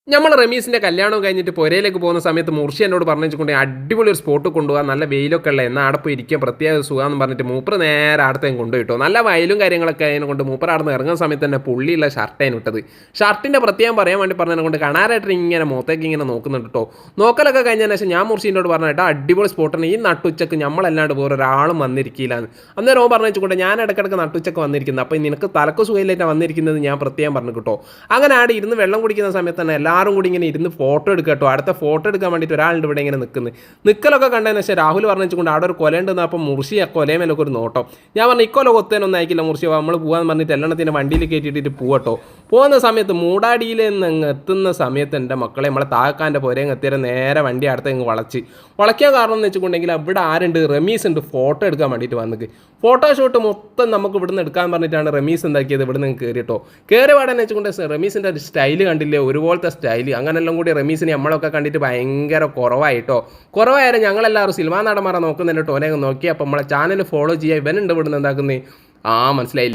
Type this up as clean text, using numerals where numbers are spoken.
നമ്മൾ റമീസിൻ്റെ കല്യാണം കഴിഞ്ഞിട്ട് പുരയിലേക്ക് പോകുന്ന സമയത്ത് മുർഷി എന്നോട് പറഞ്ഞുകൊണ്ട് അടിപൊളി ഒരു സ്പോട്ട് കൊണ്ടുപോകാൻ നല്ല വെയിലൊക്കെ ഉള്ള എന്നാൽ അവിടെ പോയി ഇരിക്കാൻ പ്രത്യേക സുഖമെന്ന് പറഞ്ഞിട്ട് മൂപ്പർ നേരെ അടുത്തേക്കും കൊണ്ടുപോയിട്ടോ നല്ല വയലും കാര്യങ്ങളൊക്കെ അതിനെ കൊണ്ട് മൂപ്പർ അവിടെ നിന്ന് ഇറങ്ങുന്ന സമയത്ത് തന്നെ പുള്ളിയുള്ള ഷർട്ടേന് ഇട്ടത് ഷർട്ടിൻ്റെ പ്രത്യേകം പറയാൻ വേണ്ടി പറഞ്ഞതിനെ കൊണ്ട് കാണാനായിട്ട് ഇങ്ങനെ മുഖത്തേക്ക് ഇങ്ങനെ നോക്കുന്നുണ്ട് കേട്ടോ നോക്കലൊക്കെ കഴിഞ്ഞതിന് ശേഷം ഞാൻ മുർഷീനോട് പറഞ്ഞിട്ട് അടിപൊളി സ്പോട്ടാണ് ഈ നട്ടുച്ചക്ക് നമ്മളല്ലാണ്ട് വേറെ ഒരാളും വന്നിരിക്കില്ലാന്ന് അന്നേരം ഓൻ പറഞ്ഞു വെച്ചുകൊണ്ട് ഞാൻ ഇടയ്ക്കിടയ്ക്ക് നട്ടുച്ചക്ക് വന്നിരിക്കുന്നത് അപ്പോൾ നിനക്ക് തലക്ക് സുഖമില്ലായിട്ട് വന്നിരിക്കുന്നത് ഞാൻ പ്രത്യേകം പറഞ്ഞു കേട്ടോ അങ്ങനെ ആടെ ഇരുന്ന് വെള്ളം കുടിക്കുന്ന സമയത്ത് തന്നെ എല്ലാവരും കൂടി ഇങ്ങനെ ഇരുന്ന് ഫോട്ടോ എടുക്കുക കേട്ടോ അടുത്ത ഫോട്ടോ എടുക്കാൻ വേണ്ടിയിട്ട് ഒരാളുണ്ട് ഇവിടെ ഇങ്ങനെ നിൽക്കലൊക്കെ കണ്ടതിന് ശേഷം രാഹുൽ പറഞ്ഞുകൊണ്ട് അവിടെ ഒരു കൊല ഉണ്ടെന്ന് അപ്പം മുർഷി ആ കൊലമേലൊക്കെ ഒരു നോട്ടം ഞാൻ പറഞ്ഞു ഇക്കൊല കൊത്തേനൊന്നും അയക്കില്ല മുർഷി നമ്മൾ പോകാൻ പറഞ്ഞിട്ട് എല്ലണത്തിൻ്റെ വണ്ടിയിൽ കയറ്റിയിട്ട് പോകട്ടോ പോകുന്ന സമയത്ത് മൂടാടിയിൽ നിന്ന് അങ്ങ് എത്തുന്ന സമയത്ത് എൻ്റെ മക്കളെ നമ്മളെ താക്കാൻ്റെ പുരയും എത്തിയാൽ നേരെ വണ്ടി അടുത്ത് അങ്ങ് വളയ്ക്കാൻ കാരണം എന്ന് വെച്ചിട്ടുണ്ടെങ്കിൽ അവിടെ ആരുണ്ട് റമീസ് ഉണ്ട് ഫോട്ടോ എടുക്കാൻ വേണ്ടിയിട്ട് വന്നിട്ട് ഫോട്ടോഷൂട്ട് മൊത്തം നമുക്ക് ഇവിടുന്ന് എടുക്കാൻ പറഞ്ഞിട്ടാണ് റമീസ് എന്താക്കിയത് ഇവിടെ നിന്ന് കയറിയിട്ടോ കയറി പാടാന്ന് വെച്ചുകൊണ്ട് റമീസിൻ്റെ സ്റ്റൈല് കണ്ടില്ലേ ഒരുപോലത്തെ സ്റ്റൈല് അങ്ങനെല്ലാം കൂടി റമീസിനെ നമ്മളൊക്കെ കണ്ടിട്ട് ഭയങ്കര കുറവായാലും ഞങ്ങളെല്ലാവരും സിനിമാ നടന്മാരെ നോക്കുന്നുണ്ട് കേട്ടോ ഓനെ നോക്കി അപ്പോൾ നമ്മളെ ചാനൽ ഫോളോ ചെയ്യുക ഇവനുണ്ട് ഇവിടുന്ന് എന്താക്കുന്നത് മനസ്സിലായില്ല.